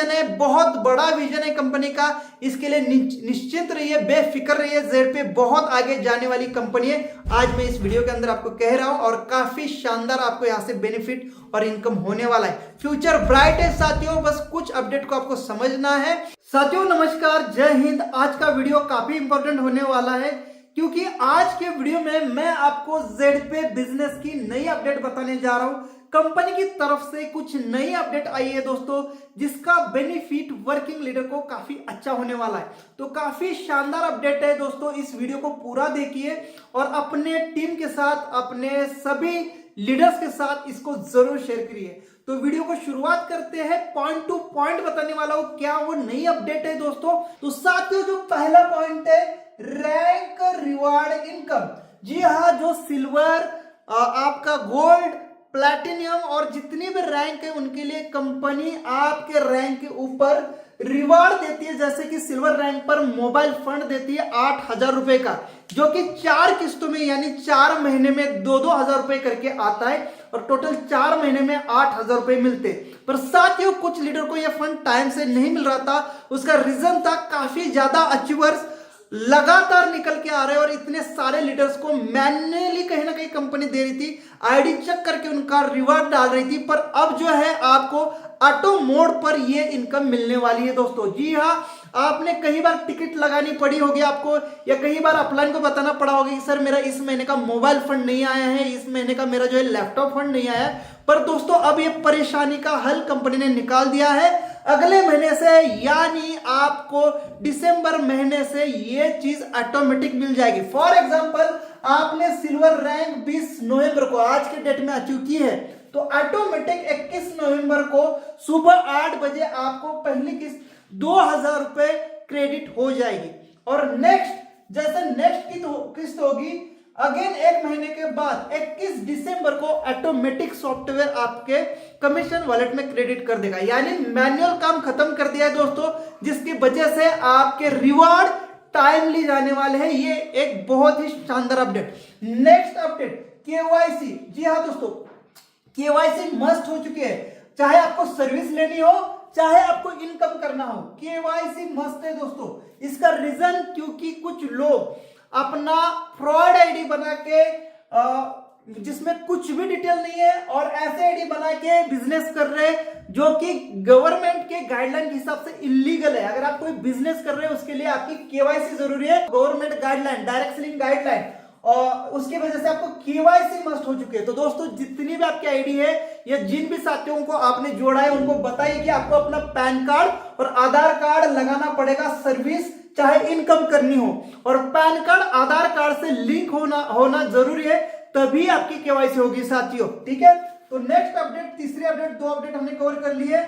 Vision है, बहुत बड़ा विजन है कंपनी का। इसके लिए निश्चिंत रहिए, बेफिक्र रहिए, जेड पे बहुत आगे जाने वाली कंपनी है। आज मैं इस वीडियो के अंदर आपको कह रहा हूं और काफी शानदार आपको यहां से बेनिफिट और इनकम होने वाला है। फ्यूचर ब्राइट है साथियों, बस कुछ अपडेट को आपको समझना है। साथियों नमस्कार, जय हिंद। आज का वीडियो काफी इंपॉर्टेंट होने वाला है क्योंकि आज के वीडियो में मैं आपको जेड पे बिजनेस की नई अपडेट बताने जा रहा हूं। कंपनी की तरफ से कुछ नई अपडेट आई है दोस्तों, जिसका बेनिफिट वर्किंग लीडर को काफी अच्छा होने वाला है। तो काफी शानदार अपडेट है दोस्तों, इस वीडियो को पूरा देखिए और अपने टीम के साथ, अपने सभी लीडर्स के साथ इसको जरूर शेयर करिए। तो वीडियो को शुरुआत करते हैं, पॉइंट टू पॉइंट बताने वाला हूं क्या वो नई अपडेट है दोस्तों। तो साथियों जो पहला पॉइंट है, रैंक रिवार्ड इनकम। जी हाँ, जो सिल्वर, आपका गोल्ड, प्लैटिनियम और जितनी भी रैंक है उनके लिए कंपनी आपके रैंक के ऊपर रिवार्ड देती है। जैसे कि सिल्वर रैंक पर मोबाइल फंड देती है 8,000 रुपए का, जो कि 4 किस्तों में यानी 4 महीने में 2-2 हजार रुपए करके आता है और टोटल 4 महीने में 8,000 रुपए मिलते। पर साथियों कुछ लीडर को यह फंड टाइम से नहीं मिल रहा था। उसका रीजन था काफी ज्यादा अचीवर्स लगातार निकल के आ रहे और इतने सारे लीडर्स को मैन्युअली कहीं ना कहीं कंपनी दे रही थी, आईडी चेक करके उनका रिवार्ड डाल रही थी। पर अब जो है आपको ऑटो मोड पर ये इनकम मिलने वाली है दोस्तों। जी हाँ, आपने कई बार टिकट लगानी पड़ी होगी आपको, या कई बार अपलाइन को बताना पड़ा होगा कि सर मेरा इस महीने का मोबाइल फंड नहीं आया है, इस महीने का मेरा जो है लैपटॉप फंड नहीं आया है। पर दोस्तों अब ये परेशानी का हल कंपनी ने निकाल दिया है। अगले महीने से यानी आपको दिसंबर महीने से ये चीज ऑटोमेटिक मिल जाएगी। फॉर एग्जांपल आपने सिल्वर रैंक 20 नवंबर को आज के डेट में अचीव की है, तो ऑटोमेटिक 21 नवंबर को सुबह 8 बजे आपको पहली किस्त 2,000 रुपए क्रेडिट हो जाएगी। और नेक्स्ट जैसे नेक्स्ट किस्त होगी, अगेन 1 महीने के बाद 21 दिसंबर को ऑटोमेटिक सॉफ्टवेयर आपके कमीशन वॉलेट में क्रेडिट कर देगा। यानी मैनुअल काम खत्म कर दिया है दोस्तों, जिसकी वजह से आपके रिवार्ड टाइमली जाने वाले हैं। ये एक बहुत ही शानदार अपडेट। Next update, KYC. जी हाँ दोस्तों, केवाईसी मस्ट हो चुकी है। चाहे आपको सर्विस लेनी हो, चाहे आपको इनकम करना हो, केवाईसी मस्ट है दोस्तों। इसका रीजन क्योंकि कुछ लोग अपना फ्रॉड आईडी बना के, जिसमें कुछ भी डिटेल नहीं है, और ऐसे आईडी बना के बिजनेस कर रहे हैं जो कि गवर्नमेंट के गाइडलाइन के हिसाब से इलीगल है। अगर आप कोई बिजनेस कर रहे हैं उसके लिए आपकी केवाईसी जरूरी है, government guideline, direct selling guideline, और उसकी वजह से आपको केवाईसी मस्ट हो चुकी है। तो दोस्तों जितनी भी आपकी आईडी है या जिन भी साथियों को आपने जोड़ा है उनको बताइए कि आपको अपना पैन कार्ड और आधार कार्ड लगाना पड़ेगा, सर्विस चाहे इनकम करनी हो, और पैन कार्ड आधार कार्ड से लिंक होना जरूरी है, तभी आपकी केवाईसी होगी साथियों। ठीक है, तो नेक्स्ट अपडेट, तीसरी अपडेट, 2 अपडेट हमने कवर कर लिए।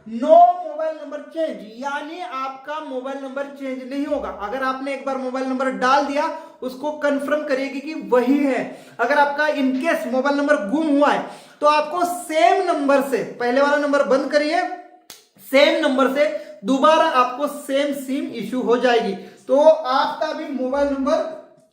नो मोबाइल नंबर चेंज, यानी आपका मोबाइल नंबर चेंज नहीं होगा। अगर आपने एक बार मोबाइल नंबर डाल दिया, उसको कंफर्म करेगी कि वही है। अगर आपका इनकेस मोबाइल नंबर गुम हुआ है तो आपको सेम नंबर से, पहले वाला नंबर बंद करिए, सेम नंबर से दोबारा आपको सेम सिम इश्यू हो जाएगी। तो आपका भी मोबाइल नंबर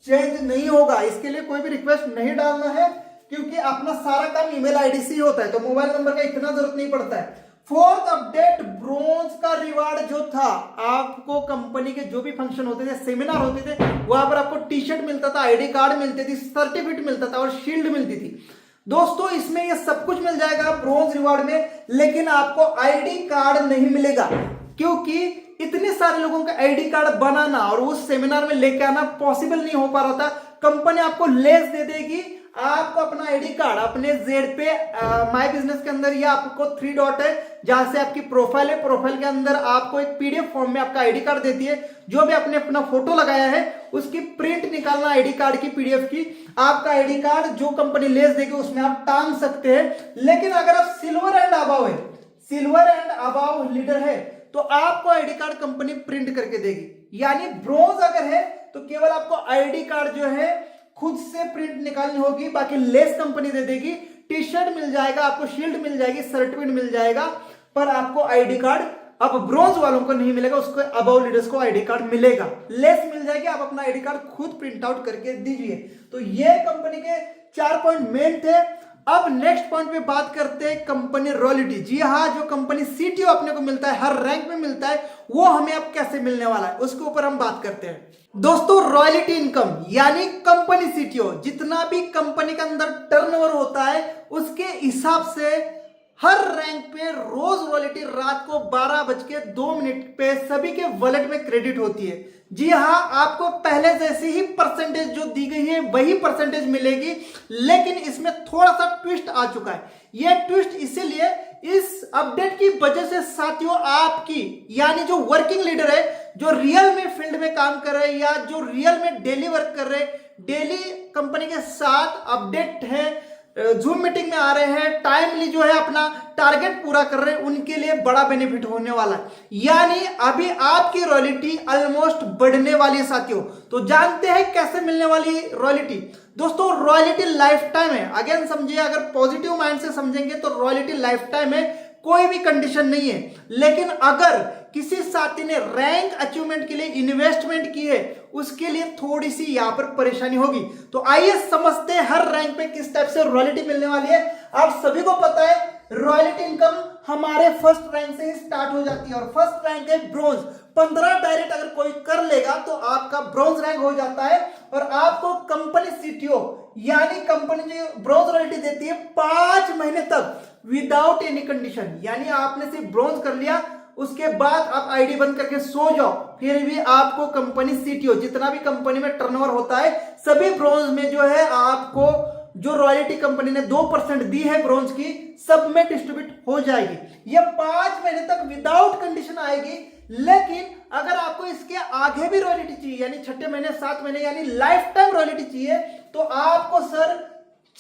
चेंज नहीं होगा। इसके लिए कोई भी रिक्वेस्ट नहीं डालना है क्योंकि अपना सारा काम ईमेल आईडी से ही होता है, तो मोबाइल नंबर का इतना जरूरत नहीं पड़ता है। फोर्थ अपडेट, ब्रोंज का रिवार्ड जो था, आपको कंपनी के जो भी फंक्शन होते थे, सेमिनार होते थे, वहां पर आपको टी शर्ट मिलता था, आईडी कार्ड मिलती थी, सर्टिफिकेट मिलता था और शील्ड मिलती थी। दोस्तों इसमें ये सब कुछ मिल जाएगा ब्रोंज रिवार्ड में, लेकिन आपको आईडी कार्ड नहीं मिलेगा क्योंकि इतने सारे लोगों का आईडी कार्ड बनाना और उस सेमिनार में लेके आना पॉसिबल नहीं हो पा रहा था। कंपनी आपको लेस दे देगी, आपको अपना आईडी कार्ड अपने जेड पे माय बिजनेस के अंदर, या आपको 3 डॉट है जहां से आपकी प्रोफाइल है, प्रोफाइल के अंदर आपको एक पीडीएफ फॉर्म में आपका आईडी कार्ड देती है। जो भी आपने अपना फोटो लगाया है उसकी प्रिंट निकालना आईडी कार्ड की, पीडीएफ की, आपका आईडी कार्ड जो कंपनी लेस देगी उसमें आप टांग सकते हैं। लेकिन अगर आप सिल्वर एंड अबव है, सिल्वर एंड अबव लीडर है, तो आपको आईडी कार्ड कंपनी प्रिंट करके देगी। यानी ब्रोंज अगर है तो केवल आपको आईडी कार्ड जो है खुद से प्रिंट निकालनी होगी, बाकी लेस कंपनी दे देगी। टी शर्ट मिल जाएगा, आपको शील्ड मिल जाएगी, सर्टिफिकेट मिल जाएगा, पर आपको आईडी कार्ड अब ब्रोंज वालों को नहीं मिलेगा, उसको अबव लीडर्स को आईडी कार्ड मिलेगा, लेस मिल जाएगी। आप अपना आईडी कार्ड खुद प्रिंट आउट करके दीजिए। तो ये कंपनी के 4 पॉइंट मेन थे। अब नेक्स्ट पॉइंट पे बात करते हैं कंपनी रॉयल्टी। जी हाँ, जो कंपनी सीटीओ अपने को मिलता है, हर रैंक में मिलता है, वो हमें अब कैसे मिलने वाला है उसके ऊपर हम बात करते हैं। दोस्तों, रॉयल्टी इनकम यानी कंपनी सीटीओ, जितना भी कंपनी के अंदर टर्नओवर होता है उसके हिसाब से हर रैंक पे रोज रॉयल्टी रात को 12:02 पे सभी के वॉलेट में क्रेडिट होती है। जी हाँ, आपको पहले जैसी ही परसेंटेज जो दी गई है वही परसेंटेज मिलेगी, लेकिन इसमें थोड़ा सा ट्विस्ट आ चुका है। यह ट्विस्ट इसीलिए इस अपडेट की वजह से साथियों, आपकी यानी जो वर्किंग लीडर है, जो रियल में फील्ड में काम कर रहे हैं या जो रियल में डेली वर्क कर रहे हैं, डेली कंपनी के साथ अपडेट है, जूम मीटिंग में आ रहे हैं, टाइमली जो है अपना टारगेट पूरा कर रहे हैं, उनके लिए बड़ा बेनिफिट होने वाला है। यानी अभी आपकी रॉयल्टी ऑलमोस्ट बढ़ने वाली है साथियों। तो जानते हैं कैसे मिलने वाली रॉयल्टी। दोस्तों, रॉयल्टी लाइफ टाइम है। अगेन समझिए, अगर पॉजिटिव माइंड से समझेंगे तो रॉयल्टी लाइफ टाइम है, कोई भी कंडीशन नहीं है। लेकिन अगर किसी साथी ने रैंक अचीवमेंट के लिए इन्वेस्टमेंट की है, उसके लिए थोड़ी सी यहां पर परेशानी होगी। तो आइए समझते हैं हर रैंक पे किस टाइप से रॉयल्टी मिलने वाली है। आप सभी को पता है रॉयल्टी इनकम हमारे फर्स्ट रैंक से ही स्टार्ट हो जाती है, और फर्स्ट रैंक है ब्रोंज। 15 डायरेक्ट अगर कोई कर लेगा तो आपका ब्रोंज रैंक हो जाता है, और आपको कंपनी सीटीओ यानी कंपनी जो ब्रोंज रॉयल्टी देती है 5 महीने तक विदाउट एनी कंडीशन। यानी आपने सिर्फ ब्रोंज कर लिया, उसके बाद आप आईडी बंद करके सो जाओ, फिर भी आपको कंपनी सीटीओ, जितना भी कंपनी में टर्नओवर होता है सभी ब्रोंज में जो है आपको जो रॉयल्टी कंपनी ने 2% दी है ब्रोंज की, सब में डिस्ट्रीब्यूट हो जाएगी। ये 5 महीने तक विदाउट कंडीशन आएगी। लेकिन अगर आपको इसके आगे भी रॉयल्टी चाहिए, यानी 6 महीने 7 महीने यानी लाइफ टाइम रॉयल्टी चाहिए, तो आपको सर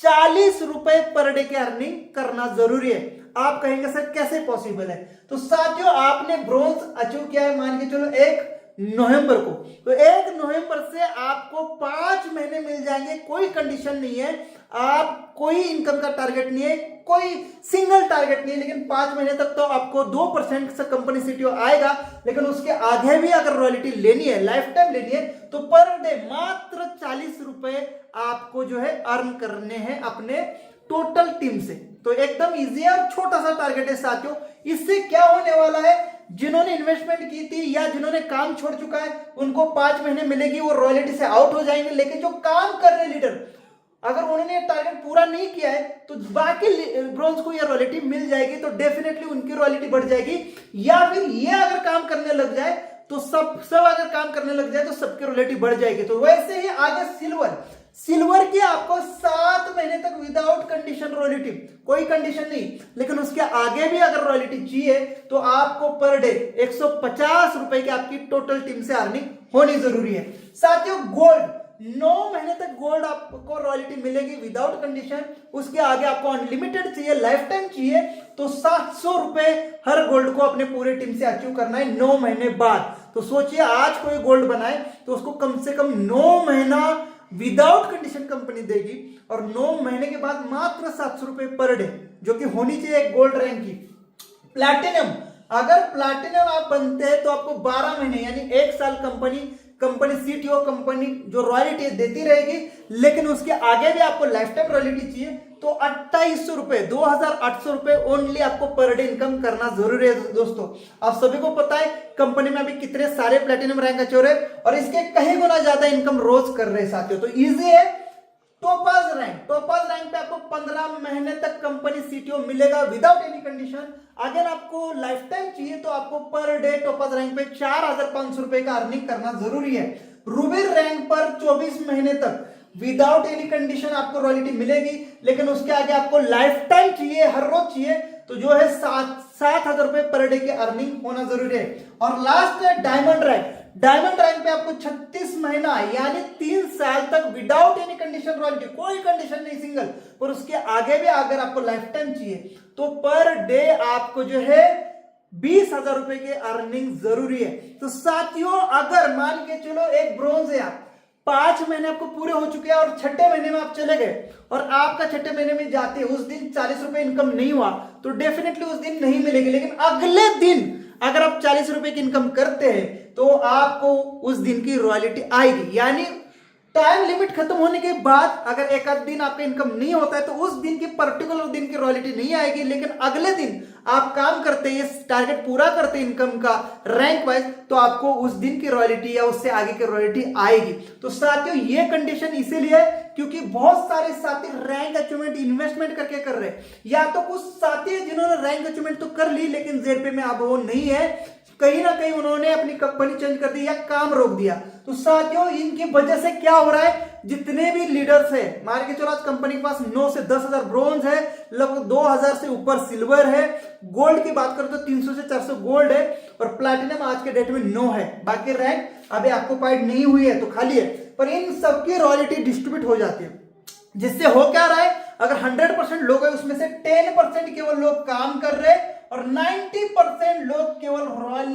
40 रुपए पर डे की अर्निंग करना जरूरी है। आप कहेंगे सर कैसे पॉसिबल है। तो साथियों, आपने ब्रोंज अचीव किया है मान के चलो 1 नवंबर को, तो 1 नवंबर से आपको 5 महीने मिल जाएंगे, कोई कंडीशन नहीं है, आप कोई इनकम का टारगेट नहीं है, कोई सिंगल टारगेट नहीं है, लेकिन 5 महीने तक तो आपको 2% से कंपनी सीटीओ आएगा। लेकिन उसके आगे भी अगर रॉयल्टी लेनी है, लाइफ टाइम लेनी है, तो पर डे मात्र 40 रुपए आपको जो है अर्न करने हैं अपने टोटल टीम से। तो एकदम इजी है और छोटा सा टारगेट है साथियों। इससे क्या होने वाला है, जिन्होंने इन्वेस्टमेंट की थी या जिन्होंने काम छोड़ चुका है उनको 5 महीने मिलेगी, वो रॉयल्टी से आउट हो जाएंगे। लेकिन जो काम कर रहे लीडर, अगर उन्होंने टारगेट पूरा नहीं किया है तो बाकी ब्रोंज को ये रॉयल्टी मिल जाएगी, तो डेफिनेटली उनकी रॉयल्टी बढ़ जाएगी। या फिर ये अगर काम करने लग जाए तो सब अगर काम करने लग जाए तो सबकी रॉयल्टी बढ़ जाएगी। तो वैसे ही आगे सिल्वर की आपको 7 महीने तक विदाउट कंडीशन रॉयल्टी, कोई कंडीशन नहीं, लेकिन उसके आगे भी अगर रॉयल्टी चाहिए तो आपको पर डे 150 रुपए की आपकी टोटल टीम से अर्निंग होनी जरूरी है। साथियों, गोल्ड 9 महीने तक गोल्ड आपको रॉयल्टी मिलेगी विदाउट कंडीशन। उसके आगे आपको अनलिमिटेड चाहिए, लाइफ टाइम चाहिए, तो 700 रुपए हर गोल्ड को अपने पूरे टीम से अचीव करना है 9 महीने बाद। तो सोचिए, आज कोई गोल्ड बनाए तो उसको कम से कम 9 महीना विदाउट कंडीशन कंपनी देगी, और 9 महीने के बाद मात्र 700 रुपए पर डे, जो कि होनी चाहिए एक गोल्ड रैंक की। प्लैटिनम, अगर प्लैटिनम आप बनते हैं तो आपको 12 महीने यानी 1 साल कंपनी सीटीओ कंपनी जो रॉयल्टी देती रहेगी, लेकिन उसके आगे भी आपको लाइफ टाइम रॉयल्टी चाहिए, तो 2800 रुपए 2800 रुपए ओनली आपको पर डे इनकम करना जरूरी है। दोस्तों, आप सभी को पता है कंपनी में अभी कितने सारे प्लैटिनम रैंक अचीवर है, और इसके कहीं गुना ज्यादा इनकम रोज कर रहे हैं साथियों। तो इजी है। टोपाज रैंक पे आपको 15 महीने तक कंपनी सीटीओ मिलेगा विदाउट एनी कंडीशन। अगर आपको लाइफ टाइम चाहिए तो आपको पर डे टोपाज रैंक पे 4500 रुपए का अर्निंग करना जरूरी है। रूबी रैंक पर 24 महीने तक विदाउट एनी कंडीशन आपको रॉयल्टी मिलेगी, लेकिन उसके आगे आपको लाइफ टाइम चाहिए, हर रोज चाहिए, तो जो है 7,000 रुपए पर डे की अर्निंग होना जरूरी है। और लास्ट है डायमंड रैंक पे आपको 36 महीना यानी 3 साल तक विदाउट एनी कंडीशन रॉयल्टी, कोई कंडीशन नहीं, सिंगल, और उसके आगे भी अगर आपको लाइफ टाइम चाहिए तो पर डे आपको जो है 20,000 रुपए की अर्निंग जरूरी है। तो साथियों, अगर मान के चलो एक ब्रोंज है, आप 5 महीने आपको पूरे हो चुके हैं और 6ठे महीने में आप चले गए, और आपका 6ठे महीने में जाते उस दिन 40 रुपए इनकम नहीं हुआ, तो डेफिनेटली उस दिन नहीं मिलेगी। लेकिन अगले दिन अगर आप 40 रुपए की इनकम करते हैं तो आपको उस दिन की रॉयल्टी आएगी। यानी टाइम लिमिट खत्म होने के बाद अगर एक आध दिन आपका इनकम नहीं होता है तो उस दिन की पर्टिकुलर दिन की रॉयल्टी नहीं आएगी, लेकिन अगले दिन आप काम करते हैं, टारगेट पूरा करते हैं इनकम का रैंक वाइज, तो आपको उस दिन की रॉयल्टी या उससे आगे की रॉयल्टी आएगी। तो साथियों ये कंडीशन इसीलिए है क्योंकि बहुत सारे साथी रैंक अचीवमेंट इन्वेस्टमेंट करके कर रहे हैं, या तो कुछ साथी है जिन्होंने रैंक अचीवमेंट तो कर ली लेकिन जेडपे में अब वो नहीं है, कहीं ना कहीं उन्होंने अपनी कंपनी चेंज कर दी या काम रोक दिया। तो साथियों इनकी वजह से क्या हो रहा है, जितने भी लीडर्स है, मान के चलो आज कंपनी के पास 9 से 10,000 ब्रोंज है, लगभग 2000 से ऊपर सिल्वर है, गोल्ड की बात करें तो 300 से 400 गोल्ड है, और प्लैटिनम आज के डेट में 9 है। बाकी रैंक अभी ऑक्युपाइड नहीं हुई है तो खाली है, पर इन सबकी रॉयल्टी डिस्ट्रीब्यूट हो जाती है। जिससे हो क्या रहा है, अगर 100% लोग है उसमें से 10% केवल लोग काम कर रहे और 90% लोग केवल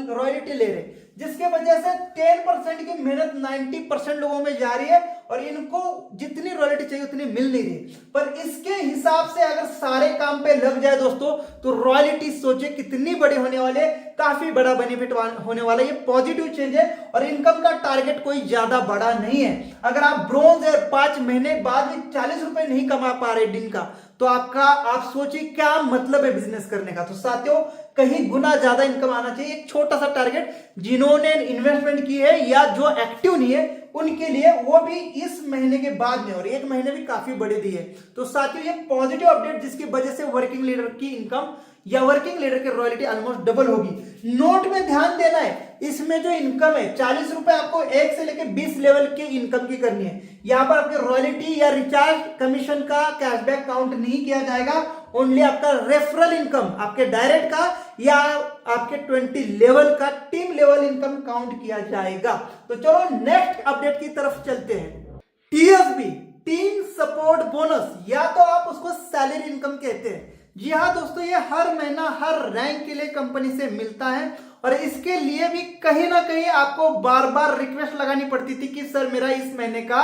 रॉयल्टी ले रहे, जिसके वजह से 10% की मेहनत 90% लोगों में जा रही है और इनको जितनी रॉयल्टी चाहिए उतनी मिल नहीं रही। पर इसके हिसाब से अगर सारे काम पे लग जाए दोस्तों तो रॉयल्टी सोचे कितनी बड़ी होने वाली है, काफी बड़ा बेनिफिट होने वाला है। ये पॉजिटिव चेंज है और इनकम का टारगेट कोई ज्यादा बड़ा नहीं है। अगर आप ब्रोंज है 5 महीने बाद भी 40 रुपए नहीं कमा पा रहे दिन का, तो आप सोचिए क्या मतलब है बिजनेस करने का। तो साथियों कहीं गुना ज्यादा इनकम आना चाहिए। एक छोटा सा टारगेट जिन्होंने इन्वेस्टमेंट की है या जो एक्टिव नहीं है उनके लिए, वो भी इस महीने के बाद में, और 1 महीने भी काफी बड़े दिए। तो साथियों ये पॉजिटिव अपडेट जिसकी वजह से वर्किंग लीडर की इनकम या वर्किंग लीडर की रॉयल्टी ऑलमोस्ट डबल होगी। नोट में ध्यान देना है, इसमें जो इनकम है 40 रुपए आपको 1 से लेकर 20 लेवल के इनकम की करनी है। यहां पर आपके रॉयल्टी या रिचार्ज कमीशन का कैशबैक काउंट नहीं किया जाएगा, ओनली आपका रेफरल इनकम, आपके डायरेक्ट का या आपके 20 लेवल का टीम लेवल इनकम काउंट किया जाएगा। तो चलो नेक्स्ट अपडेट की तरफ चलते हैं। टीएसबी, टीम सपोर्ट बोनस, या तो आप उसको सैलरी इनकम कहते हैं। जी हाँ दोस्तों, ये हर महीना हर रैंक के लिए कंपनी से मिलता है और इसके लिए भी कहीं ना कहीं आपको बार बार रिक्वेस्ट लगानी पड़ती थी कि सर मेरा इस महीने का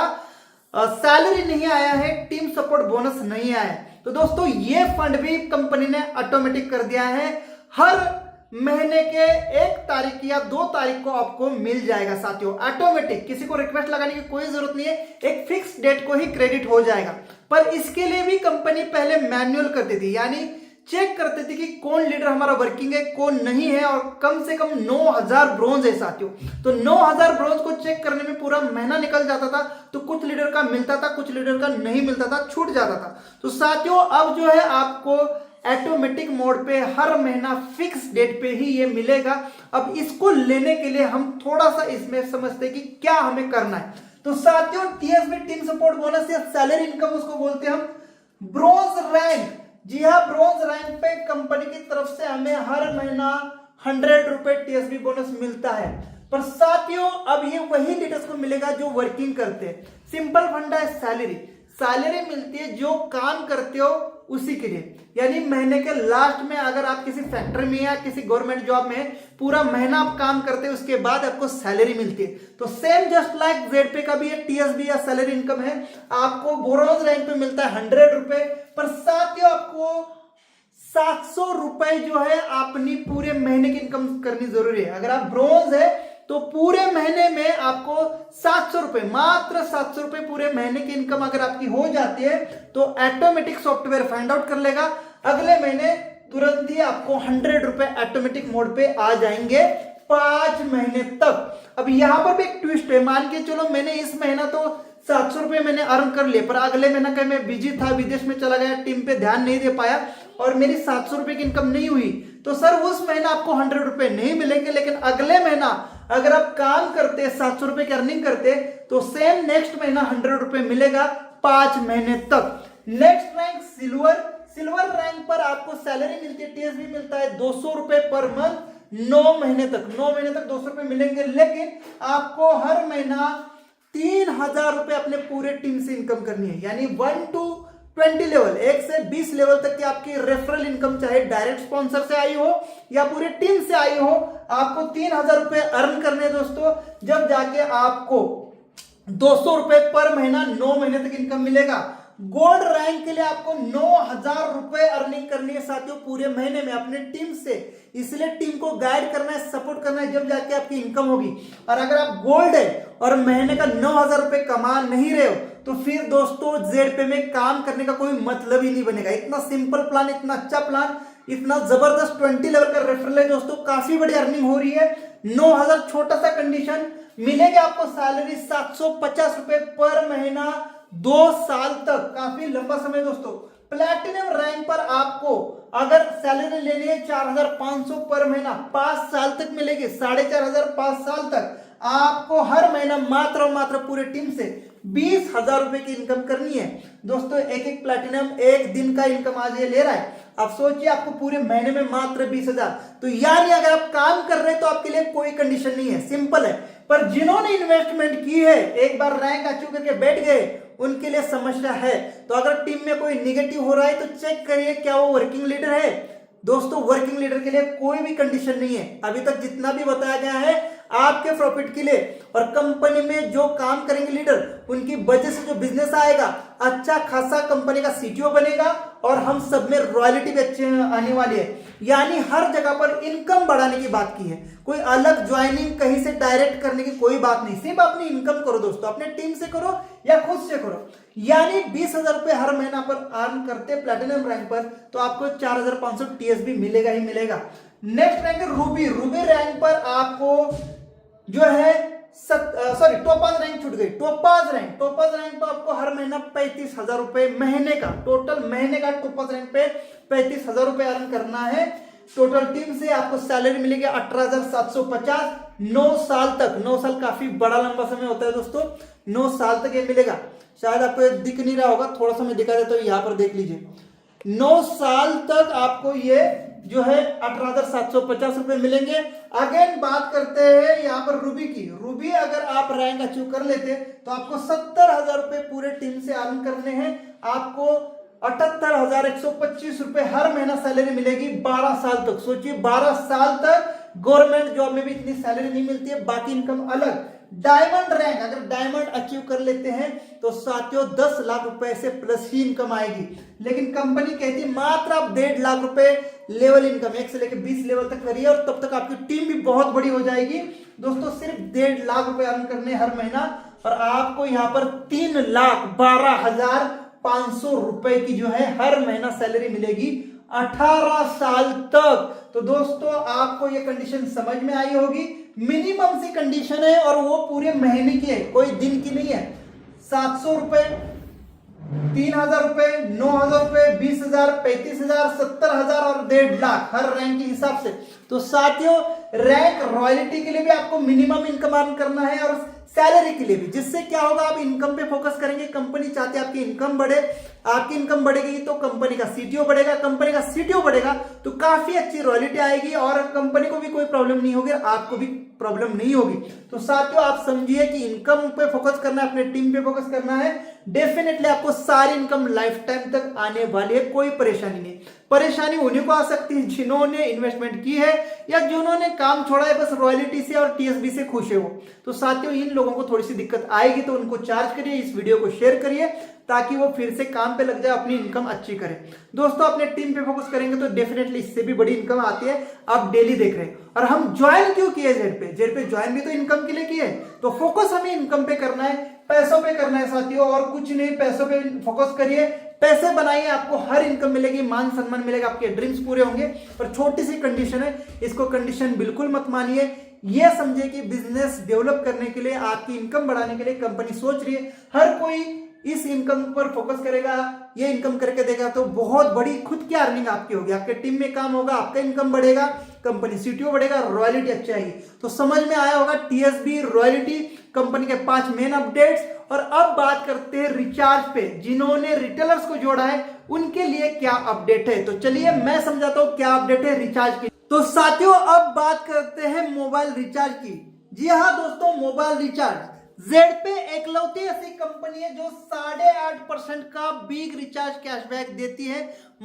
सैलरी नहीं आया है, टीम सपोर्ट बोनस नहीं आया है। तो दोस्तों ये फंड भी कंपनी ने ऑटोमेटिक कर दिया है, हर महीने के 1 तारीख या 2 तारीख को आपको मिल जाएगा साथियों, ऑटोमेटिक, किसी को रिक्वेस्ट लगाने की कोई जरूरत नहीं है, एक फिक्स डेट को ही क्रेडिट हो जाएगा। पर इसके लिए भी कंपनी पहले मैन्युअल करती थी, यानी चेक करते थे कि कौन लीडर हमारा वर्किंग है कौन नहीं है, और कम से कम 9000 ब्रोंज है साथियों। तो 9000 ब्रोंज को चेक करने में पूरा महीना निकल जाता था। तो कुछ लीडर का मिलता था, कुछ लीडर का नहीं मिलता था, छूट जाता था। तो साथियों अब जो है आपको ऑटोमेटिक मोड पे हर महीना फिक्स डेट पे ही ये मिलेगा। अब इसको लेने के लिए हम थोड़ा सा इसमें समझते हैं कि क्या हमें करना है। तो साथियों टीएसबी टीम सपोर्ट बोनस या सैलरी इनकम उसको बोलते हैं हम। ब्रोंज रैंक, जी हाँ ब्रोंज रैंक पे कंपनी की तरफ से हमें हर महीना 100 रुपए टीएसबी बोनस मिलता है। पर साथियों अब ये वही लीडर्स को मिलेगा जो वर्किंग करते हैं। सिंपल फंडा है सैलरी, सैलरी मिलती है जो काम करते हो उसी के लिए, यानी महीने के लास्ट में अगर आप किसी फैक्ट्री में या किसी गवर्नमेंट जॉब में पूरा महीना आप काम करते हैं उसके बाद आपको सैलरी मिलती है। तो सेम जस्ट लाइक जेडपे का भी एक टीएसबी या सैलरी इनकम है, आपको ब्रोंज रैंक पे मिलता है 100 रुपए, पर साथियों आपको 700 रुपए जो है अपनी पूरे महीने की इनकम करनी जरूरी है। अगर आप ब्रोंज है तो पूरे महीने में आपको 700 रुपए, मात्र 700 रुपए पूरे महीने की इनकम अगर आपकी हो जाती है तो ऑटोमेटिक सॉफ्टवेयर फाइंड आउट कर लेगा, अगले महीने तुरंत ही आपको 100 रुपए ऑटोमेटिक मोड पे आ जाएंगे 5 महीने तक। अब यहां पर भी एक ट्विस्ट है, मान के चलो मैंने इस महीना तो 700 रुपए मैंने अर्न कर लिए, पर अगले महीना कहीं मैं बिजी था, विदेश में चला गया, टीम पे ध्यान नहीं दे पाया और मेरी 700 रुपए की इनकम नहीं हुई, तो सर उस महीना आपको 100 रुपए नहीं मिलेंगे। लेकिन अगले महीना अगर आप काम करते 700 रुपए की अर्निंग करते तो सेम नेक्स्ट महीना 100 रुपए मिलेगा 5 महीने तक। Next rank silver, silver rank पर आपको सैलरी मिलती है, टीएसबी मिलता है 200 रुपए पर मंथ 9 महीने तक, 9 महीने तक 200 रुपए मिलेंगे। लेकिन आपको हर महीना 3000 रुपए अपने पूरे टीम से इनकम करनी है, यानी 1 to 20 लेवल, 1 से 20 लेवल तक की आपकी रेफरल इनकम चाहे डायरेक्ट स्पॉन्सर से आई हो या पूरे टीम से आई हो, आपको 3000 रुपए अर्न करने दोस्तों, जब जाके आपको 200 रुपए पर महीना 9 महीने तक इनकम मिलेगा। गोल्ड रैंक के लिए आपको 9,000 रुपए अर्निंग करनी है साथियों पूरे महीने में अपने टीम से। इसलिए टीम को गाइड करना है, सपोर्ट करना है, जब जाके आपकी इनकम होगी। और अगर आप गोल्ड है और महीने का 9,000 रुपए कमा नहीं रहे हो तो फिर दोस्तों जेडपे में काम करने का कोई मतलब ही नहीं बनेगा। इतना सिंपल प्लान, इतना अच्छा प्लान, इतना जबरदस्त 20 लेवल का रेफरल है दोस्तों, काफी बड़ी अर्निंग हो रही है। 9,000 छोटा सा कंडीशन, मिलेगी आपको सैलरी 750 रुपए पर महीना 2 साल तक, काफी लंबा समय दोस्तों। प्लैटिनम रैंक पर आपको अगर सैलरी लेनी है 4,500 पर महीना 5 साल तक मिलेगी, 4,500 5 साल तक आपको हर महीना मात्र और मात्र पूरे टीम से 20,000 रुपए की इनकम करनी है दोस्तों। एक एक प्लैटिनम एक दिन का इनकम आज ये ले रहा है। अब सोचिए आपको पूरे महीने में मात्र 20,000, तो यानी अगर आप काम कर रहे हैं तो आपके लिए कोई कंडीशन नहीं है, सिंपल है। पर जिन्होंने इन्वेस्टमेंट की है, एक बार रैंक अचीव करके बैठ गए, उनके लिए समस्या है। तो अगर टीम में कोई निगेटिव हो रहा है तो चेक करिए क्या वो वर्किंग लीडर है। दोस्तों वर्किंग लीडर के लिए कोई भी कंडीशन नहीं है। अभी तक जितना भी बताया गया है आपके प्रॉफिट के लिए, और कंपनी में जो काम करेंगे लीडर, उनकी वजह से जो बिजनेस आएगा, अच्छा खासा कंपनी का सीटीओ बनेगा और हम सब में रॉयल्टी भी अच्छी आने वाली है। यानी हर जगह पर इनकम बढ़ाने की बात की है, कोई अलग ज्वाइनिंग कहीं से डायरेक्ट करने की कोई बात नहीं। सिर्फ अपनी इनकम करो दोस्तों, अपने टीम से करो या खुद से करो। यानी 20,000 रुपए हर महीना पर अर्न करते प्लैटिनम रैंक पर तो आपको 4,500 टीएसबी मिलेगा ही मिलेगा। नेक्स्ट रैंक है रूबी। रूबी रैंक पर आपको जो है टोपाज रैंक छूट गई। टोपाज रैंक पर आपको हर महीना 35,000 रुपए महीने का, टोटल महीने का टोपाज रैंक पे 35,000 रुपए अर्न करना है। टोटल टीम से आपको सैलरी मिलेगी 18,750 9 साल तक। 9 साल काफी बड़ा लंबा समय होता है दोस्तों, 9 साल तक ये मिलेगा। शायद आपको दिख नहीं रहा होगा, थोड़ा सा मैं दिखा देता हूं, यहां पर देख लीजिए। 9 साल तक आपको ये जो है 18,750 रुपए मिलेंगे। अगेन बात करते हैं यहाँ पर रूबी की। रूबी अगर आप रैंक अचीव कर लेते तो आपको 70,000 रुपए पूरे टीम से अर्न करने हैं। आपको 78,125 रुपए हर महीना सैलरी मिलेगी 12 साल तक। सोचिए 12 साल तक गवर्नमेंट जॉब में भी इतनी सैलरी नहीं मिलती है, बाकी इनकम अलग। डायमंड रैंक, अगर डायमंड अचीव कर लेते हैं तो साथियों 10 लाख रुपए से प्लस ही इनकम आएगी। लेकिन कंपनी कहती है मात्र आप 1.5 लाख रुपए लेवल इनकम 1 से लेकर 20 लेवल तक करिए और तब तक आपकी टीम भी बहुत बड़ी हो जाएगी दोस्तों। सिर्फ 1.5 लाख रुपए अर्न करने हर महीना और आपको यहाँ पर 3,12,500 रुपए की जो है हर महीना सैलरी मिलेगी 18 साल तक। तो दोस्तों आपको ये कंडीशन समझ में आई होगी। मिनिमम सी कंडीशन है और वो पूरे महीने की है, कोई दिन की नहीं है। 700 रुपए, 3,000 रुपए, 9,000 रुपए, 20,000, 35,000, 70,000 और 1.5 लाख हर रैंक के हिसाब से। तो साथियों रैंक रॉयल्टी के लिए भी आपको मिनिमम इनकम अर्न करना है और सैलरी के लिए भी, जिससे क्या होगा आप इनकम पे फोकस करेंगे। कंपनी चाहती है आपकी इनकम बढ़े, आपकी इनकम बढ़ेगी तो कंपनी का सीटीओ बढ़ेगा, कंपनी का सीटीओ बढ़ेगा तो काफी अच्छी रॉयल्टी आएगी और कंपनी को भी कोई प्रॉब्लम नहीं होगी, आपको भी प्रॉब्लम नहीं होगी। तो साथियों आप समझिए कि इनकम पे फोकस करना है, अपने टीम पे फोकस करना है। डेफिनेटली आपको सारी इनकम लाइफ टाइम तक आने वाली है, कोई परेशानी नहीं। परेशानी उन्हीं को आ सकती है जिन्होंने इन्वेस्टमेंट की है या जिन्होंने काम छोड़ा है बस रॉयल्टी से और टीएसबी से खुश है वो। तो साथियों इन लोगों को थोड़ी सी दिक्कत आएगी तो उनको चार्ज करिए, इस वीडियो को शेयर करिए ताकि वो फिर से काम पे लग जाए, अपनी इनकम अच्छी करे। दोस्तों अपने टीम पे फोकस करेंगे तो डेफिनेटली इससे भी बड़ी इनकम आती है। आप डेली देख रहे हैं और हम ज्वाइन क्यों किए जेड पे ज्वाइन भी तो इनकम के लिए किए। तो फोकस हमें इनकम पे करना है, पैसों पे करना है साथियों, और कुछ नहीं। पैसों पे फोकस करिए, पैसे बनाइए, आपको हर इनकम मिलेगी, मान सम्मान मिलेगा, आपके ड्रीम्स पूरे होंगे। पर छोटी सी कंडीशन है, इसको कंडीशन बिल्कुल मत मानिए। ये समझे कि बिजनेस डेवलप करने के लिए, आपकी इनकम बढ़ाने के लिए कंपनी सोच रही है। हर कोई इस इनकम पर फोकस करेगा, ये इनकम करके देगा तो बहुत बड़ी खुद की अर्निंग आपकी होगी, आपके टीम में काम होगा, आपका इनकम बढ़ेगा, कंपनी सीटीओ बढ़ेगा, रॉयल्टी अच्छी आएगी। तो समझ में आया होगा टीएसबी, रॉयल्टी, कंपनी के 5 मेन अपडेट्स। और अब बात करते हैं रिचार्ज पे। जिन्होंने रिटेलर्स को जोड़ा है उनके लिए क्या अपडेट है, तो चलिए मैं समझाता हूं क्या अपडेट है रिचार्ज की। तो साथियों अब बात करते हैं मोबाइल रिचार्ज की। जी हाँ दोस्तों, मोबाइल रिचार्ज जेडपे एकलौती ऐसी कंपनी है जो 8.5% का बिग रिचार्ज कैशबैक देती है।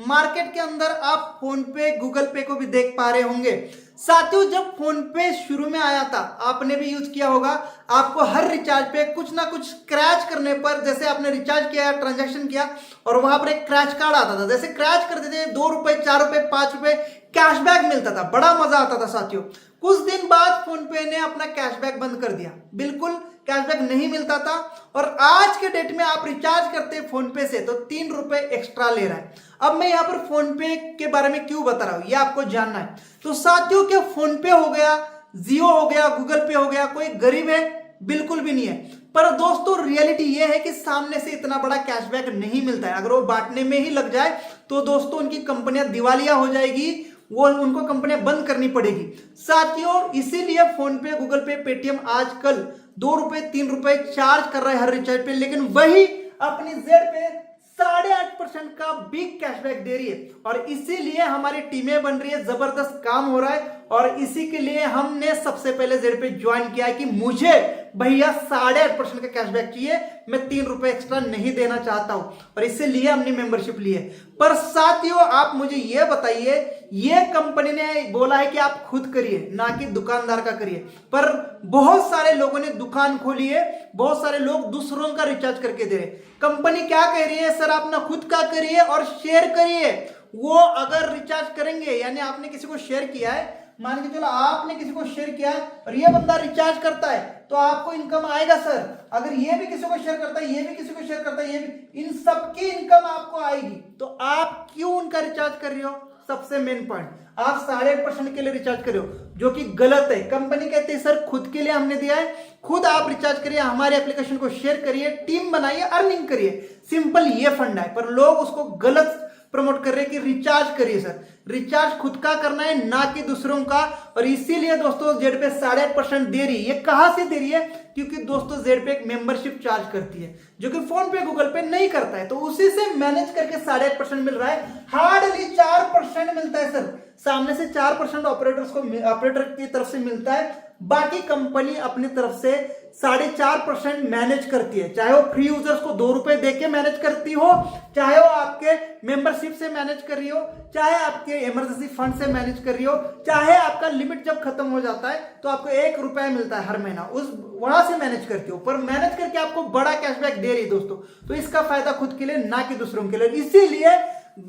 मार्केट के अंदर आप फोन पे, गूगल पे को भी देख पा रहे होंगे। साथियों, जब फोन पे शुरू में आया था, आपने भी यूज किया होगा, आपको हर रिचार्ज पे कुछ ना कुछ स्क्रैच करने पर, जैसे आपने रिचार्ज किया, ट्रांजैक्शन किया और वहां पर एक क्रैच कार्ड आता था, जैसे क्रैच करते थे 2 रुपए, 4 रुपए, 5 रुपए कैशबैक मिलता था, बड़ा मजा आता था। साथियों, कुछ दिन बाद फोन पे ने अपना कैशबैक बंद कर दिया, बिल्कुल कैशबैक नहीं मिलता था। और आज के डेट में आप रिचार्ज करते हैं फोन पे से तो 3 रुपए एक्स्ट्रा ले रहा है। अब मैं यहां पर फोन पे के बारे में क्यों बता रहा हूं, यह आपको जानना है। तो साथियों, क्या फोन पे हो गया, जियो हो गया, गूगल पे हो गया, कोई गरीब है? बिल्कुल भी नहीं है। पर दोस्तों, रियलिटी यह है कि सामने से इतना बड़ा कैशबैक नहीं मिलता है। अगर वो बांटने में ही लग जाए तो दोस्तों उनकी कंपनियां दिवालिया हो जाएगी, वो उनको कंपनियां बंद करनी पड़ेगी। साथियों, इसीलिए फोन पे, गूगल पे, पेटीएम आजकल 2 रुपए, 3 रुपए चार्ज कर रहा है हर रिचार्ज पे, लेकिन वही अपनी जेड पे 8.5% का बिग कैशबैक दे रही है। और इसीलिए हमारी टीमें बन रही है, जबरदस्त काम हो रहा है। और इसी के लिए हमने सबसे पहले जेड पे ज्वाइन किया है कि मुझे भैया 8.5% का कैशबैक चाहिए, मैं 3 रुपए एक्स्ट्रा नहीं देना चाहता हूं, और इसलिए हमने मेंबरशिप ली है। पर साथियों, आप मुझे यह बताइए, यह कंपनी ने बोला है कि आप खुद करिए, ना कि दुकानदार का करिए। पर बहुत सारे लोगों ने दुकान खोली है, बहुत सारे लोग दूसरों का रिचार्ज करके दे रहे। कंपनी क्या कह रही है, सर आप ना खुद का करिए और शेयर करिए। वो अगर रिचार्ज करेंगे, यानी आपने किसी को शेयर किया है, मान के चलो आपने किसी को शेयर किया है और ये बंदा रिचार्ज करता है तो आपको इनकम आएगा सर। अगर ये भी किसी को शेयर करता है, ये भी किसी को शेयर करता है, ये भी, इन सबकी इनकम आपको आएगी। तो आप क्यों उनका रिचार्ज कर रहे हो? सबसे मेन पॉइंट, आप 8.5% के लिए रिचार्ज कर रहे हो, जो कि गलत है। कंपनी कहती है सर खुद के लिए हमने दिया है, खुद आप रिचार्ज करिए, हमारे एप्लीकेशन को शेयर करिए, टीम बनाइए, अर्निंग करिए। सिंपल ये फंडा है। पर लोग उसको गलत प्रमोट कर रहे हैं कि रिचार्ज करिए सर, रिचार्ज खुद का करना है, ना कि दूसरों का। और इसीलिए दोस्तों जेड पे 8.5% दे रही है। ये कहां से दे रही है? क्योंकि दोस्तों जेड पे एक मेंबरशिप चार्ज करती है, जो कि फोन पे, गूगल पे नहीं करता है। तो उसी से मैनेज करके 8.5% मिल रहा है। हार्डली 4% मिलता है सर, सामने से 4% ऑपरेटर की तरफ से मिलता है। बाकी कंपनी अपनी तरफ से 4.5% मैनेज करती है, चाहे वो फ्री यूजर्स को 2 रुपए देके मैनेज करती हो, चाहे वो आपके मेंबरशिप से मैनेज कर रही हो, चाहे आपके इमरजेंसी फंड से मैनेज कर रही हो, चाहे आपका लिमिट जब खत्म हो जाता है तो आपको 1 रुपया मिलता है हर महीना, उस वहां से मैनेज करती हो। पर मैनेज करके आपको बड़ा कैशबैक दे रही है दोस्तों। तो इसका फायदा खुद के लिए, ना कि दूसरों के लिए। इसीलिए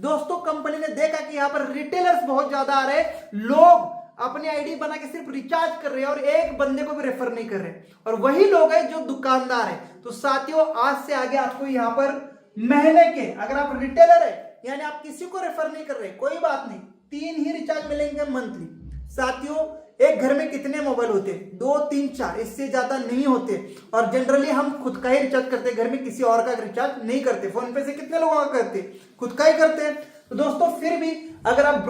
दोस्तों कंपनी ने देखा कि यहाँ पर रिटेलर्स बहुत ज्यादा आ रहे, लोग अपनी आईडी बना के सिर्फ रिचार्ज कर रहे हैं और एक बंदे को भी रेफर नहीं कर रहे, और वही लोग हैं जो दुकानदार है। तो साथियों, आज से आगे आपको यहाँ पर महीने के, अगर आप रिटेलर है यानी आप किसी को रेफर नहीं कर रहे, कोई बात नहीं, 3 ही रिचार्ज मिलेंगे मंथली। साथियों, एक घर में कितने मोबाइल होते हैं? 2, 3, 4, इससे ज्यादा नहीं होते। और जनरली हम खुद का ही रिचार्ज करते हैं, घर में किसी और का रिचार्ज नहीं करते। फोन पे से कितने लोगों का करते हैं? खुद का ही करते हैं। तो दोस्तों, फिर भी अगर आप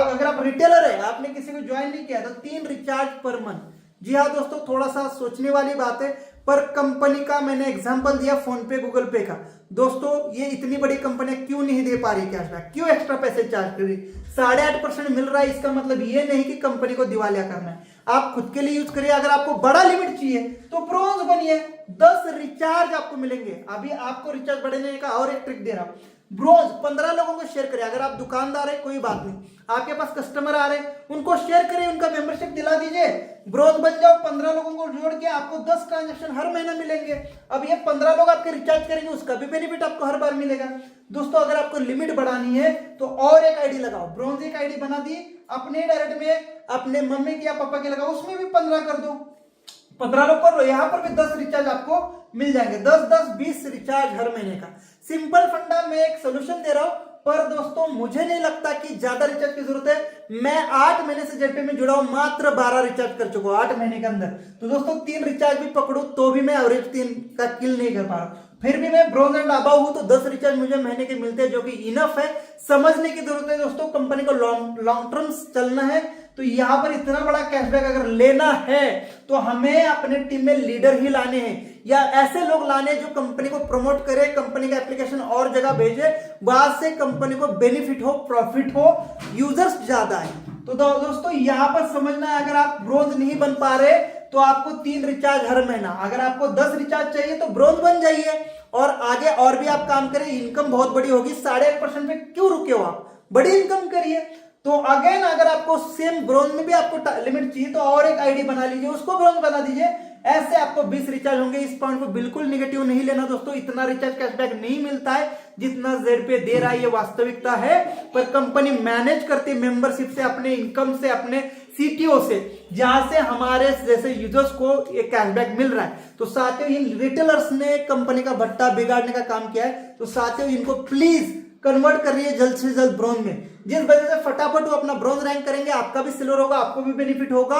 अगर आप रिटेलर है, आपने किसी को ज्वाइन नहीं किया, तो 3 रिचार्ज पर मंथ। जी हाँ दोस्तों, थोड़ा सा सोचने वाली बात है, पर कंपनी का मैंने एग्जांपल दिया फोन पे, गूगल पे का। दोस्तों, ये इतनी बड़ी कंपनियां क्यों नहीं दे पा रही कैशबैक, क्यों एक्स्ट्रा पैसे चार्ज कर रही? 8.5% मिल रहा है, इसका मतलब ये नहीं कि कंपनी को दिवालिया करना है। आप खुद के लिए यूज करिए। अगर आपको बड़ा लिमिट चाहिए तो ब्रोंज बनिए, 10 रिचार्ज आपको मिलेंगे। अभी आपको रिचार्ज बढ़ाने का और एक ट्रिक दे रहा हूं, ब्रोंज 15 लोगों को शेयर करें। अगर आप दुकानदार है, कोई बात नहीं, आपके पास कस्टमर आ रहे हैं, उनको शेयर करें, उनका मेंबरशिप दिला दीजिए, ब्रोंज बन जाओ। 15 लोगों को जोड़ के आपको 10 ट्रांजैक्शन हर महीना मिलेंगे। अब ये 15 लोग आपके रिचार्ज करेंगे, उसका भी बेनिफिट आपको हर बार मिलेगा। दोस्तों, अगर आपको लिमिट बढ़ानी है तो और एक आईडी लगाओ, ब्रोंज एक आईडी बना दी, अपने डायरेक्ट में अपने मम्मी की या पापा की लगाओ, उसमें भी 15 कर दो, 15 लोग कर लो, यहां पर भी 10 रिचार्ज आपको मिल जाएंगे। 10-10-20 रिचार्ज हर महीने का। सिंपल फंडा, मैं एक सोल्यूशन दे रहा हूं। पर दोस्तों, मुझे नहीं लगता कि ज्यादा रिचार्ज की जरूरत है। मैं 8 महीने से जेडपे में जुड़ा हूं, मात्र 12 रिचार्ज कर चुका हूं 8 महीने के अंदर। तो दोस्तों, 3 रिचार्ज भी पकड़ू तो भी मैं एवरेज 3 का किल नहीं कर पा रहा। फिर भी मैं ब्रोंज एंड अबव हूं, तो 10 रिचार्ज मुझे महीने के मिलते हैं, जो कि इनफ है। समझने की जरूरत है दोस्तों, कंपनी को लॉन्ग टर्म चलना है। तो यहां पर इतना बड़ा कैशबैक अगर लेना है तो हमें अपने टीम में लीडर ही लाने हैं, या ऐसे लोग लाने जो कंपनी को प्रमोट करे, कंपनी का एप्लीकेशन और जगह भेजे, वहां से कंपनी को बेनिफिट हो, प्रॉफिट हो, यूजर्स ज्यादा है। तो दोस्तों, यहां पर समझना है, अगर आप ब्रोंज नहीं बन पा रहे तो आपको 3 रिचार्ज हर महीना, अगर आपको 10 रिचार्ज चाहिए तो ब्रोंज बन जाइए और आगे और भी आप काम करें, इनकम बहुत बड़ी होगी। 1.5% पे क्यों रुके हो आप, बड़ी इनकम करिए। तो अगेन अगर आपको सेम ब्रोंज में भी आपको लिमिट चाहिए तो और एक आईडी बना लीजिए, उसको ब्रोंज बना दीजिए, ऐसे आपको 20 रिचार्ज होंगे। इस पॉइंट को बिल्कुल निगेटिव नहीं लेना दोस्तों, इतना रिचार्ज कैशबैक नहीं मिलता है जितना जेडपे दे रहा है, ये वास्तविकता है। पर कंपनी मैनेज करती है मेंबरशिप से, अपने इनकम से, अपने सीटीओ से, जहां से हमारे जैसे यूजर्स को ये कैशबैक मिल रहा है। तो साथियों इन रिटेलर्स ने कंपनी का भट्टा बिगाड़ने का काम किया है, तो साथियों इनको प्लीज कन्वर्ट कर रही है जल्द से जल्द ब्रोंज में, जिस वजह से फटाफट वो अपना ब्रोंज रैंक करेंगे, आपका भी सिल्वर होगा, आपको भी बेनिफिट होगा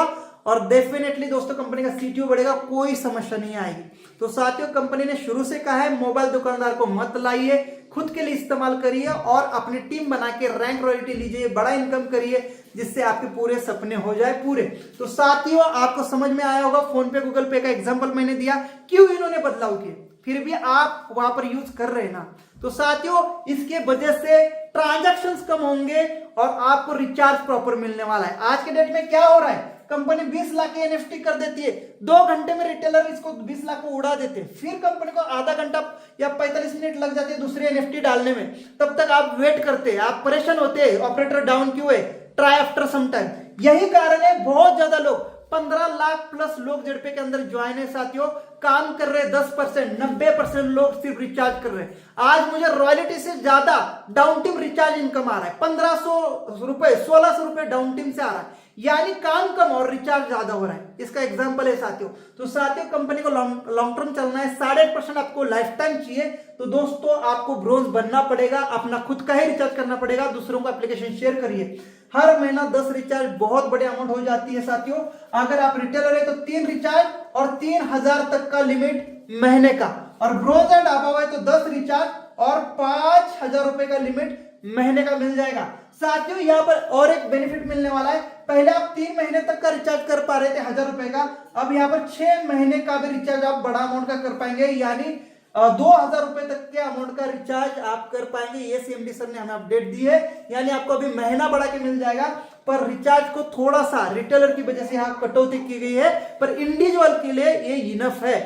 और डेफिनेटली दोस्तों कंपनी का सीटीओ बढ़ेगा, कोई समस्या नहीं आएगी। तो साथियों कंपनी ने शुरू से कहा है मोबाइल दुकानदार को मत लाइए, खुद के लिए इस्तेमाल करिए और अपनी टीम बना के रैंक रॉयल्टी लीजिए, बड़ा इनकम करिए, जिससे आपके पूरे सपने हो जाए पूरे। तो साथियों आपको समझ में आया होगा, फोन पे गूगल पे का एग्जांपल मैंने दिया, क्यों इन्होंने बदलाव किए, फिर भी आप वहां पर यूज कर रहे हैं ना। तो साथियों इसके वजह से ट्रांजैक्शंस कम होंगे और आपको रिचार्ज प्रॉपर मिलने वाला है। आज के डेट में क्या हो रहा है, कंपनी 20 लाख की एनएफटी कर देती है, 2 घंटे में रिटेलर इसको 20 लाख को उड़ा देते हैं, फिर कंपनी को आधा घंटा या 45 मिनट लग जाते हैं दूसरी एनएफटी डालने में, तब तक आप वेट करते हैं, आप परेशान होते हैं, ऑपरेटर डाउन क्यों है, ट्राई आफ्टर सम टाइम। यही कारण है बहुत ज्यादा लोग 15 लाख प्लस लोग जेडपे के अंदर ज्वाइन है साथियों, काम कर रहे हैं 10%, 90% लोग सिर्फ रिचार्ज कर रहे हैं। आज मुझे रॉयल्टी से ज्यादा डाउन टीम रिचार्ज इनकम आ रहा है, 1500 रुपए 1600 रुपए डाउन टीम से आ रहा है, यानी काम कम और रिचार्ज ज्यादा हो रहा है। इसका एग्जांपल है साथियों। तो साथियों कंपनी को लॉन्ग टर्म चलना है, 8.5% आपको लाइफ टाइम चाहिए, तो दोस्तों आपको ब्रोंज बनना पड़ेगा, अपना खुद का ही रिचार्ज करना पड़ेगा, दूसरों को एप्लीकेशन शेयर करिए। हर महीना 10 रिचार्ज बहुत बड़ी अमाउंट हो जाती है साथियों। अगर आप रिटेलर है तो 3 रिचार्ज और 3000 तक का लिमिट महीने का, और ब्रोंज एंड अबव है तो 10 रिचार्ज और 5000 रुपए का लिमिट महीने का मिल जाएगा। साथियों यहाँ पर और एक बेनिफिट मिलने वाला है, पहले आप 3 महीने तक का रिचार्ज कर पा रहे थे 1000 रुपए का, अब यहाँ पर 6 महीने का भी रिचार्ज आप बड़ा अमाउंट का कर पाएंगे, यानी 2000 रुपए तक के अमाउंट का रिचार्ज आप कर पाएंगे। ये सीएमडी सर ने हमें अपडेट दी है, यानी आपको अभी महीना बढ़ा के मिल जाएगा, पर रिचार्ज को थोड़ा सा रिटेलर की वजह से यहाँ कटौती की गई है, पर इंडिविजुअल के लिए ये इनफ है।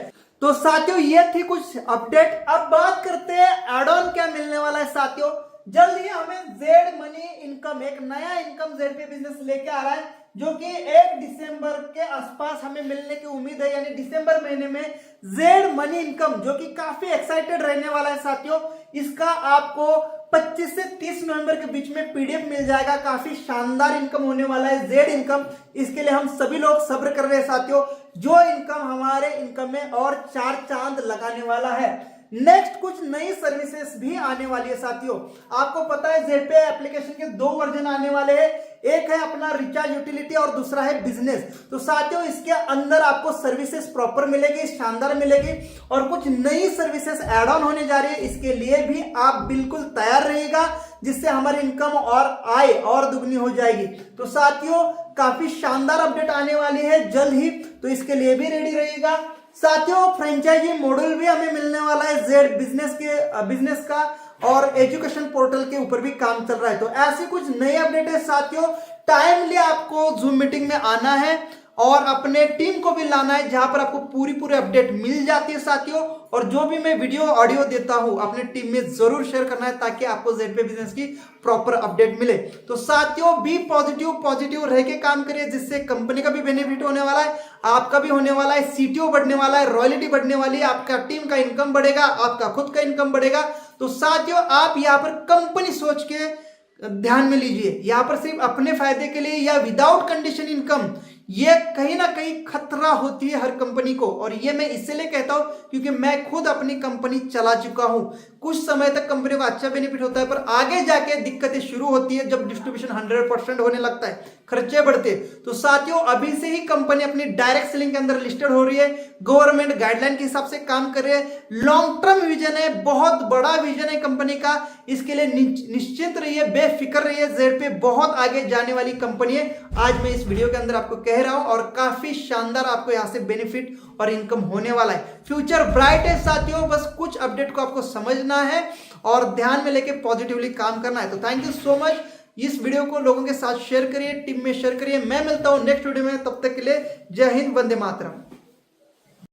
तो साथियों ये थी कुछ अपडेट। अब बात करते हैं एड ऑन क्या मिलने वाला है साथियों। जल्द ही हमें जेड मनी इनकम, एक नया इनकम जेड पे बिजनेस लेके आ रहा है, जो कि 1 दिसंबर के आसपास हमें मिलने की उम्मीद है, यानी दिसंबर महीने में जेड मनी इनकम, जो कि काफी एक्साइटेड रहने वाला है साथियों। इसका आपको 25 से 30 नवंबर के बीच में पीडीएफ मिल जाएगा, काफी शानदार इनकम होने वाला है जेड इनकम। इसके लिए हम सभी लोग सब्र कर रहे हैं साथियों, जो इनकम हमारे इनकम में और 4 चांद लगाने वाला है। नेक्स्ट कुछ नई सर्विसेज भी आने वाली है साथियों। आपको पता है जेडपे एप्लीकेशन के 2 वर्जन आने वाले हैं, एक है अपना रिचार्ज यूटिलिटी और दूसरा है बिजनेस। तो साथियों इसके अंदर आपको सर्विसेज प्रॉपर मिलेगी, शानदार मिलेगी, और कुछ नई सर्विसेज ऐड ऑन होने जा रही है, इसके लिए भी आप बिल्कुल तैयार रहिएगा, जिससे हमारी इनकम और आय और दुगनी हो जाएगी। तो साथियों काफी शानदार अपडेट आने वाली है जल्द ही, तो इसके लिए भी रेडी रहिएगा। साथियों फ्रेंचाइजी मॉडल भी हमें मिलने वाला है जेड बिजनेस का, और एजुकेशन पोर्टल के ऊपर भी काम चल रहा है। तो ऐसी कुछ नई अपडेट है साथियों, टाइमली आपको जूम मीटिंग में आना है और अपने टीम को भी लाना है, जहां पर आपको पूरी अपडेट मिल जाती है साथियों। और जो भी मैं वीडियो ऑडियो देता हूं अपने टीम में जरूर शेयर करना है, ताकि आपको जेडपे बिजनेस की प्रॉपर अपडेट मिले। तो साथियों बी पॉजिटिव रह के काम करिए, जिससे कंपनी का भी बेनिफिट होने वाला है, आपका भी होने वाला है, सीटीओ बढ़ने वाला है, रॉयल्टी बढ़ने वाली है, आपका टीम का इनकम बढ़ेगा, आपका खुद का इनकम बढ़ेगा। तो साथियों आप यहाँ पर कंपनी सोच के ध्यान में लीजिए, यहाँ पर सिर्फ अपने फायदे के लिए या विदाउट कंडीशन इनकम, ये कहीं ना कहीं खतरा होती है हर कंपनी को। और ये मैं इसलिए कहता हूं क्योंकि मैं खुद अपनी कंपनी चला चुका हूं। कुछ समय तक कंपनी को अच्छा बेनिफिट होता है, पर आगे जाके दिक्कतें शुरू होती है जब डिस्ट्रीब्यूशन 100% होने लगता है, खर्चे बढ़ते। तो साथियों अभी से ही कंपनी अपनी डायरेक्ट सेलिंग के अंदर लिस्टेड हो रही है, गवर्नमेंट गाइडलाइन के हिसाब से काम कर रही है, लॉन्ग टर्म विजन है, बहुत बड़ा विजन है कंपनी का। इसके लिए निश्चित रहिए, बेफिक्र रहिए, जेडपे बहुत आगे जाने वाली कंपनी है। आज मैं इस वीडियो के अंदर आपको कह रहा हूं, और काफी शानदार आपको यहां से बेनिफिट और इनकम होने वाला है। फ्यूचर ब्राइट है साथियों, बस कुछ अपडेट को आपको समझना है और ध्यान में लेके पॉजिटिवली काम करना है। तो थैंक यू सो मच। इस वीडियो को लोगों के साथ शेयर करिए, टीम में शेयर करिए। मैं मिलता हूं नेक्स्ट वीडियो में, तब तक के लिए जय हिंद, वंदे मातरम।